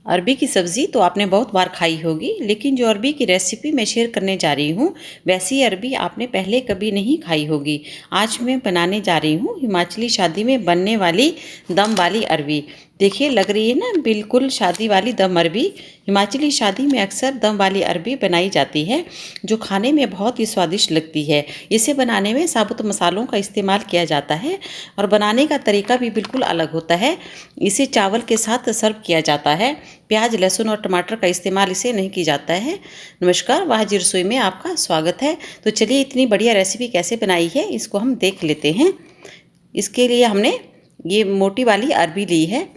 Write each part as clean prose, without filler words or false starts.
अरबी की सब्ज़ी तो आपने बहुत बार खाई होगी, लेकिन जो अरबी की रेसिपी मैं शेयर करने जा रही हूँ, वैसी अरबी आपने पहले कभी नहीं खाई होगी। आज मैं बनाने जा रही हूँ हिमाचली शादी में बनने वाली दम वाली अरबी। देखिए, लग रही है ना बिल्कुल शादी वाली दम अरबी। हिमाचली शादी में अक्सर दम वाली अरबी बनाई जाती है, जो खाने में बहुत ही स्वादिष्ट लगती है। इसे बनाने में साबुत मसालों का इस्तेमाल किया जाता है और बनाने का तरीका भी बिल्कुल अलग होता है। इसे चावल के साथ सर्व किया जाता है। प्याज, लहसुन और टमाटर का इस्तेमाल इसे नहीं की जाता है। नमस्कार, वाह जी रसोई में आपका स्वागत है। तो चलिए, इतनी बढ़िया रेसिपी कैसे बनाई है इसको हम देख लेते हैं। इसके लिए हमने ये मोटी वाली अरबी ली है।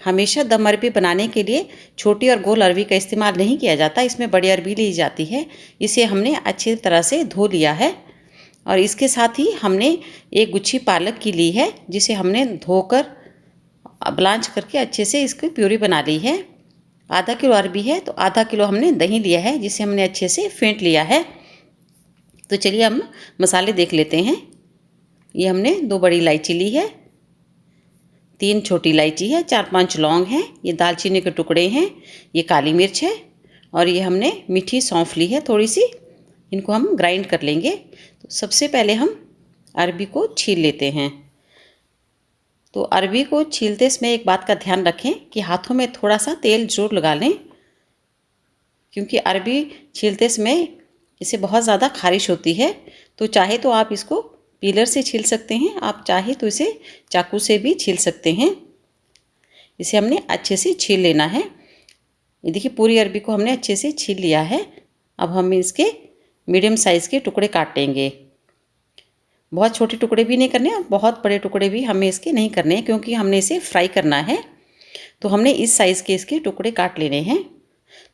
हमेशा दम अरबी बनाने के लिए छोटी और गोल अरबी का इस्तेमाल नहीं किया जाता, इसमें बड़ी अरबी ली जाती है। इसे हमने अच्छी तरह से धो लिया है और इसके साथ ही हमने एक गुच्छी पालक की ली है, जिसे हमने धोकर ब्लांच करके अच्छे से इसकी प्यूरी बना ली है। आधा किलो अरबी है तो आधा किलो हमने दही लिया है, जिसे हमने अच्छे से फेंट लिया है। तो चलिए हम मसाले देख लेते हैं। ये हमने 2 बड़ी इलायची ली है, 3 छोटी इलायची है, 4-5 लौंग हैं, ये दालचीनी के टुकड़े हैं, ये काली मिर्च है और ये हमने मीठी सौंफ ली है थोड़ी सी। इनको हम ग्राइंड कर लेंगे। तो सबसे पहले हम अरबी को छील लेते हैं। तो अरबी को छीलते समय एक बात का ध्यान रखें कि हाथों में थोड़ा सा तेल ज़रूर लगा लें, क्योंकि अरबी छीलते समय इसे बहुत ज़्यादा खारिश होती है। तो चाहे तो आप इसको पीलर से छील सकते हैं, आप चाहे तो इसे चाकू से भी छील सकते हैं। इसे हमने अच्छे से छील लेना है। ये देखिए, पूरी अरबी को हमने अच्छे से छील लिया है। अब हम इसके मीडियम साइज़ के टुकड़े काटेंगे। बहुत छोटे टुकड़े भी नहीं करने और बहुत बड़े टुकड़े भी हमें इसके नहीं करने हैं, क्योंकि हमने इसे फ्राई करना है। तो हमने इस साइज़ के इसके टुकड़े काट लेने हैं।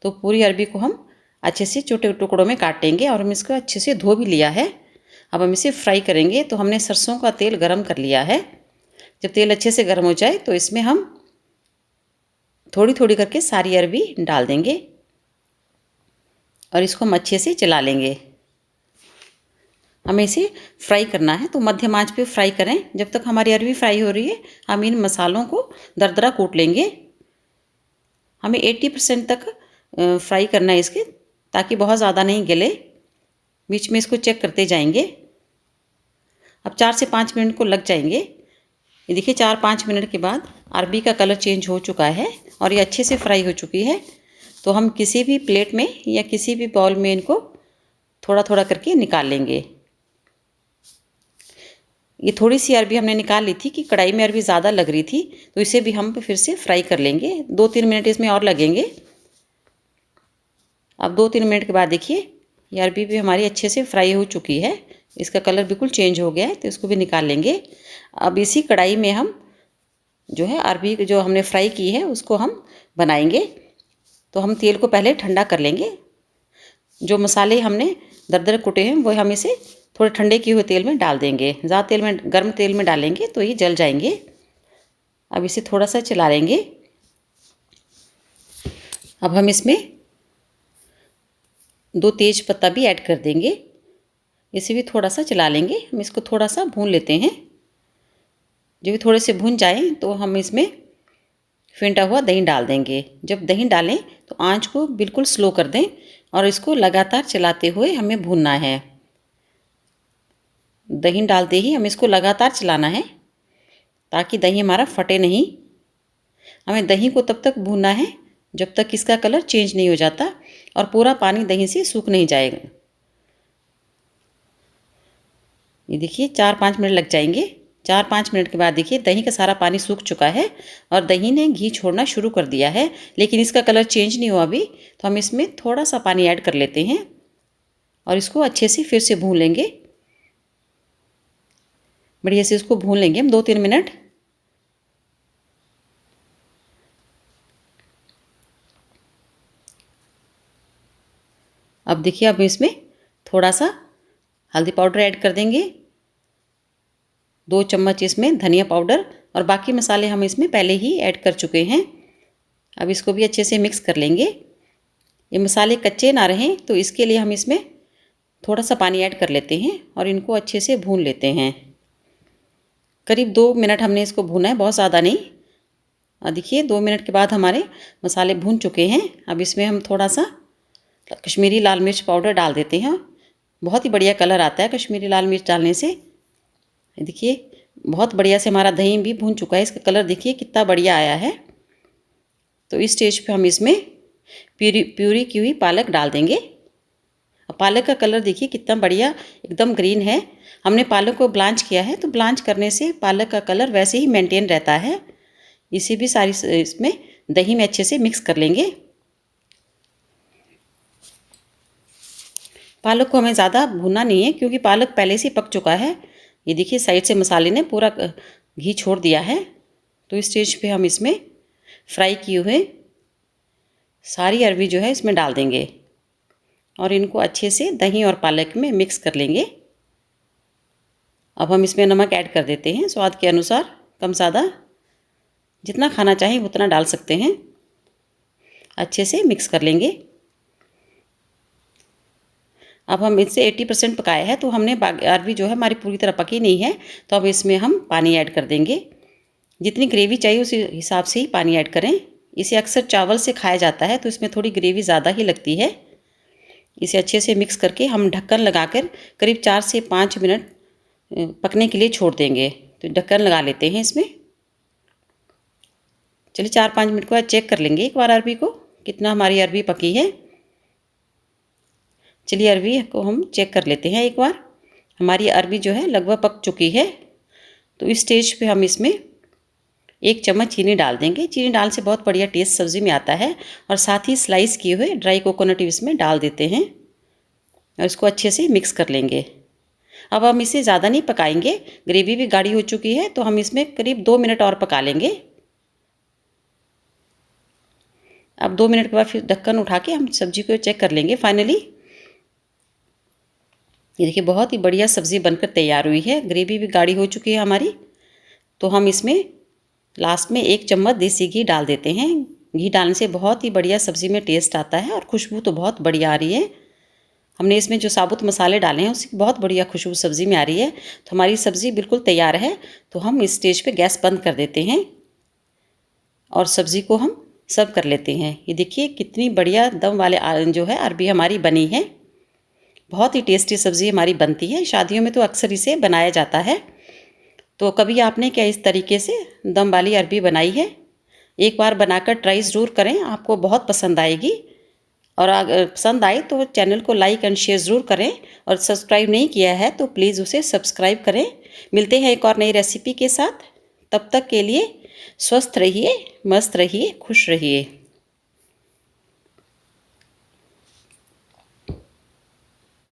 तो पूरी अरबी को हम अच्छे से छोटे टुकड़ों में काटेंगे और हम इसको अच्छे से धो भी लिया है। अब हम इसे फ्राई करेंगे। तो हमने सरसों का तेल गरम कर लिया है। जब तेल अच्छे से गर्म हो जाए तो इसमें हम थोड़ी थोड़ी करके सारी अरबी डाल देंगे और इसको हम अच्छे से चला लेंगे। हमें इसे फ्राई करना है, तो मध्यम आंच पे फ्राई करें। जब तक हमारी अरबी फ्राई हो रही है, हम इन मसालों को दरदरा कूट लेंगे। हमें 80% तक फ्राई करना है इसके, ताकि बहुत ज़्यादा नहीं गले। बीच में इसको चेक करते जाएंगे। अब 4 से 5 मिनट को लग जाएंगे। ये देखिए, 4-5 मिनट के बाद अरबी का कलर चेंज हो चुका है और ये अच्छे से फ्राई हो चुकी है। तो हम किसी भी प्लेट में या किसी भी बाउल में इनको थोड़ा थोड़ा करके निकाल लेंगे। ये थोड़ी सी अरबी हमने निकाल ली थी कि कढ़ाई में अरबी ज़्यादा लग रही थी, तो इसे भी हम फिर से फ्राई कर लेंगे। 2-3 मिनट इसमें और लगेंगे। अब 2-3 मिनट के बाद देखिए, ये अरबी भी हमारी अच्छे से फ्राई हो चुकी है। इसका कलर बिल्कुल चेंज हो गया है, तो इसको भी निकाल लेंगे। अब इसी कढ़ाई में हम जो है अरबी जो हमने फ्राई की है उसको हम बनाएंगे। तो हम तेल को पहले ठंडा कर लेंगे। जो मसाले हमने दरदरे कुटे हैं वो हम इसे थोड़े ठंडे किए हुए तेल में डाल देंगे। ज़्यादा तेल में, गर्म तेल में डालेंगे तो ये जल जाएंगे। अब इसे थोड़ा सा चला लेंगे। अब हम इसमें 2 तेज पत्ता भी ऐड कर देंगे। इसे भी थोड़ा सा चला लेंगे। हम इसको थोड़ा सा भून लेते हैं। जब ये थोड़े से भून जाएं तो हम इसमें फेंटा हुआ दही डाल देंगे। जब दही डालें तो आंच को बिल्कुल स्लो कर दें और इसको लगातार चलाते हुए हमें भूनना है। दही डालते ही हम इसको लगातार चलाना है, ताकि दही हमारा फटे नहीं। हमें दही को तब तक भूनना है जब तक इसका कलर चेंज नहीं हो जाता और पूरा पानी दही से सूख नहीं जाएगा। ये देखिए, 4-5 मिनट लग जाएंगे। 4-5 मिनट के बाद देखिए, दही का सारा पानी सूख चुका है और दही ने घी छोड़ना शुरू कर दिया है, लेकिन इसका कलर चेंज नहीं हुआ अभी। तो हम इसमें थोड़ा सा पानी ऐड कर लेते हैं और इसको अच्छे से फिर से भून लेंगे। बढ़िया से इसको भून लेंगे हम 2-3 मिनट। अब देखिए, अब इसमें थोड़ा सा हल्दी पाउडर ऐड कर देंगे, 2 चम्मच इसमें धनिया पाउडर, और बाकी मसाले हम इसमें पहले ही ऐड कर चुके हैं। अब इसको भी अच्छे से मिक्स कर लेंगे। ये मसाले कच्चे ना रहें, तो इसके लिए हम इसमें थोड़ा सा पानी ऐड कर लेते हैं और इनको अच्छे से भून लेते हैं। करीब 2 मिनट हमने इसको भूना है, बहुत ज़्यादा नहीं। देखिए 2 मिनट के बाद हमारे मसाले भून चुके हैं। अब इसमें हम थोड़ा सा कश्मीरी लाल मिर्च पाउडर डाल देते हैं। बहुत ही बढ़िया कलर आता है कश्मीरी लाल मिर्च डालने से। देखिए बहुत बढ़िया से हमारा दही भी भून चुका है, इसका कलर देखिए कितना बढ़िया आया है। तो इस स्टेज पे हम इसमें प्यूरी की हुई पालक डाल देंगे। पालक का कलर देखिए कितना बढ़िया एकदम ग्रीन है। हमने पालक को ब्लांच किया है, तो ब्लांच करने से पालक का कलर वैसे ही मेंटेन रहता है। इसे भी सारी इसमें दही में अच्छे से मिक्स कर लेंगे। पालक को हमें ज़्यादा भूनना नहीं है क्योंकि पालक पहले से पक चुका है। ये देखिए साइड से मसाले ने पूरा घी छोड़ दिया है। तो इस स्टेज पे हम इसमें फ्राई किए हुए सारी अरबी जो है इसमें डाल देंगे और इनको अच्छे से दही और पालक में मिक्स कर लेंगे। अब हम इसमें नमक ऐड कर देते हैं स्वाद के अनुसार, कम ज़्यादा जितना खाना चाहें उतना डाल सकते हैं। अच्छे से मिक्स कर लेंगे। अब हम इसे 80% पकाया है, तो हमने अरबी जो है हमारी पूरी तरह पकी नहीं है, तो अब इसमें हम पानी ऐड कर देंगे। जितनी ग्रेवी चाहिए उस हिसाब से ही पानी ऐड करें। इसे अक्सर चावल से खाया जाता है, तो इसमें थोड़ी ग्रेवी ज़्यादा ही लगती है। इसे अच्छे से मिक्स करके हम ढक्कन लगाकर करीब 4 से 5 मिनट पकने के लिए छोड़ देंगे। तो ढक्कन लगा लेते हैं इसमें। चलिए 4-5 मिनट के बाद चेक कर लेंगे एक बार अरबी को, कितना हमारी अरबी पकी है। चलिए अरबी को हम चेक कर लेते हैं एक बार। हमारी अरबी जो है लगभग पक चुकी है। तो इस स्टेज पे हम इसमें 1 चम्मच चीनी डाल देंगे। चीनी डालने से बहुत बढ़िया टेस्ट सब्ज़ी में आता है। और साथ ही स्लाइस किए हुए ड्राई कोकोनट इसमें डाल देते हैं और इसको अच्छे से मिक्स कर लेंगे। अब हम इसे ज़्यादा नहीं पकाएंगे, ग्रेवी भी गाढ़ी हो चुकी है, तो हम इसमें करीब 2 मिनट और पका लेंगे। अब 2 मिनट के बाद फिर ढक्कन उठा के हम सब्जी को चेक कर लेंगे फाइनली। ये देखिए बहुत ही बढ़िया सब्ज़ी बनकर तैयार हुई है, ग्रेवी भी गाढ़ी हो चुकी है हमारी। तो हम इसमें लास्ट में 1 चम्मच देसी घी डाल देते हैं। घी डालने से बहुत ही बढ़िया सब्ज़ी में टेस्ट आता है और खुशबू तो बहुत बढ़िया आ रही है। हमने इसमें जो साबुत मसाले डाले हैं उसकी बहुत बढ़िया खुशबू सब्ज़ी में आ रही है। तो हमारी सब्ज़ी बिल्कुल तैयार है। तो हम इस स्टेज पे गैस बंद कर देते हैं और सब्ज़ी को हम सर्व कर लेते हैं। ये देखिए कितनी बढ़िया दम वाले जो है अरबी हमारी बनी है। बहुत ही टेस्टी सब्ज़ी हमारी बनती है। शादियों में तो अक्सर इसे बनाया जाता है। तो कभी आपने क्या इस तरीके से दम वाली अरबी बनाई है? एक बार बनाकर ट्राई ज़रूर करें, आपको बहुत पसंद आएगी। और अगर पसंद आए तो चैनल को लाइक एंड शेयर ज़रूर करें और सब्सक्राइब नहीं किया है तो प्लीज़ उसे सब्सक्राइब करें। मिलते हैं एक और नई रेसिपी के साथ। तब तक के लिए स्वस्थ रहिए, मस्त रहिए, खुश रहिए।